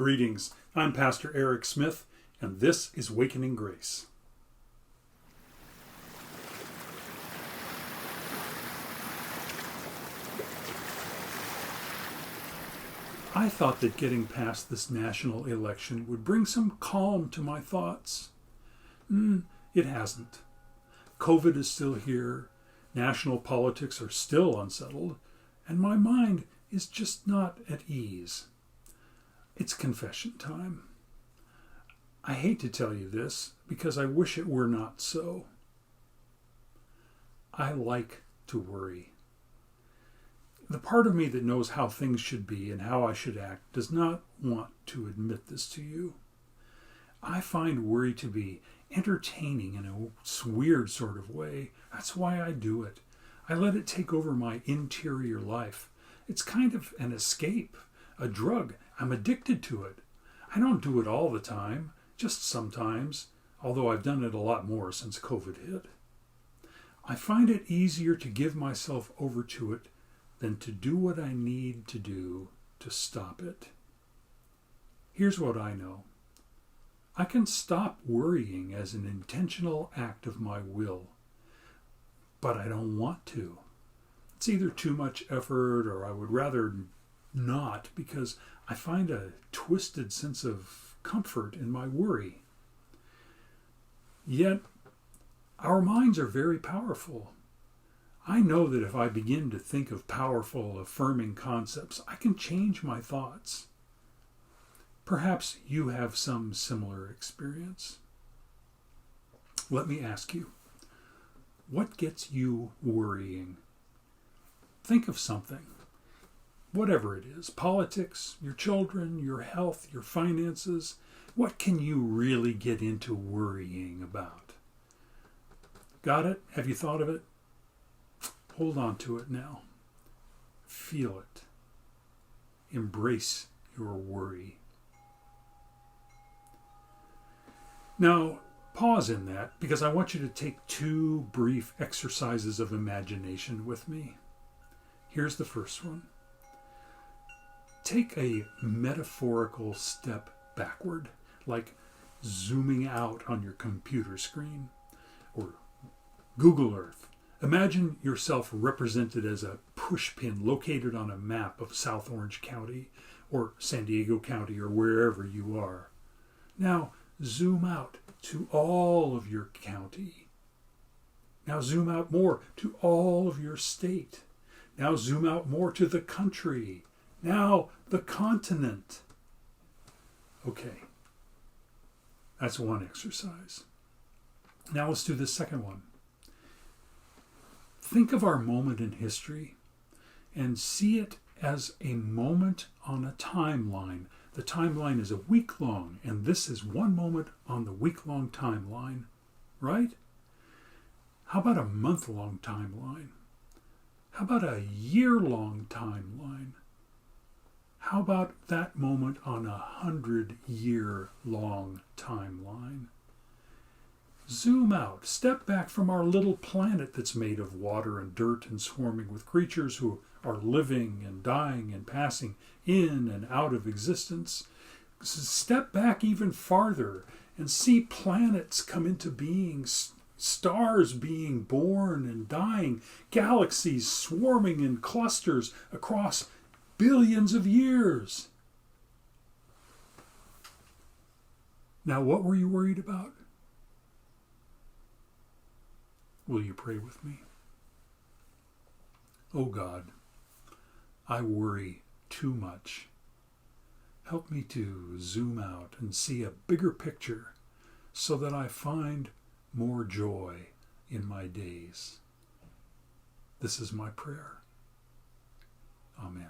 Greetings. I'm Pastor Eric Smith, and this is Wakening Grace. I thought that getting past this national election would bring some calm to my thoughts. It hasn't. COVID is still here, national politics are still unsettled, and my mind is just not at ease. It's confession time. I hate to tell you this because I wish it were not so. I like to worry. The part of me that knows how things should be and how I should act does not want to admit this to you. I find worry to be entertaining in a weird sort of way. That's why I do it. I let it take over my interior life. It's kind of an escape, a drug. I'm addicted to it. I don't do it all the time, just sometimes, although I've done it a lot more since COVID hit. I find it easier to give myself over to it than to do what I need to do to stop it. Here's what I know. I can stop worrying as an intentional act of my will, but I don't want to. It's either too much effort or I would rather not, because I find a twisted sense of comfort in my worry. Yet, our minds are very powerful. I know that if I begin to think of powerful, affirming concepts, I can change my thoughts. Perhaps you have some similar experience. Let me ask you, what gets you worrying? Think of something, whatever it is, politics, your children, your health, your finances. What can you really get into worrying about? Got it? Have you thought of it? Hold on to it now. Feel it. Embrace your worry. Now, pause in that because I want you to take 2 brief exercises of imagination with me. Here's the first one. Take a metaphorical step backward, like zooming out on your computer screen or Google Earth. Imagine yourself represented as a pushpin located on a map of South Orange County or San Diego County or wherever you are. Now zoom out to all of your county. Now zoom out more to all of your state. Now zoom out more to the country. Now the continent. Okay, that's one exercise. Now let's do the second one. Think of our moment in history and see it as a moment on a timeline. The timeline is a week long, and this is one moment on the week-long timeline, right? How about a month-long timeline? How about a year-long timeline? How about that moment on a 100-year-long timeline? Zoom out, step back from our little planet that's made of water and dirt and swarming with creatures who are living and dying and passing in and out of existence. Step back even farther and see planets come into being, stars being born and dying, galaxies swarming in clusters across billions of years. Now, what were you worried about? Will you pray with me? Oh God, I worry too much. Help me to zoom out and see a bigger picture so that I find more joy in my days. This is my prayer. Amen.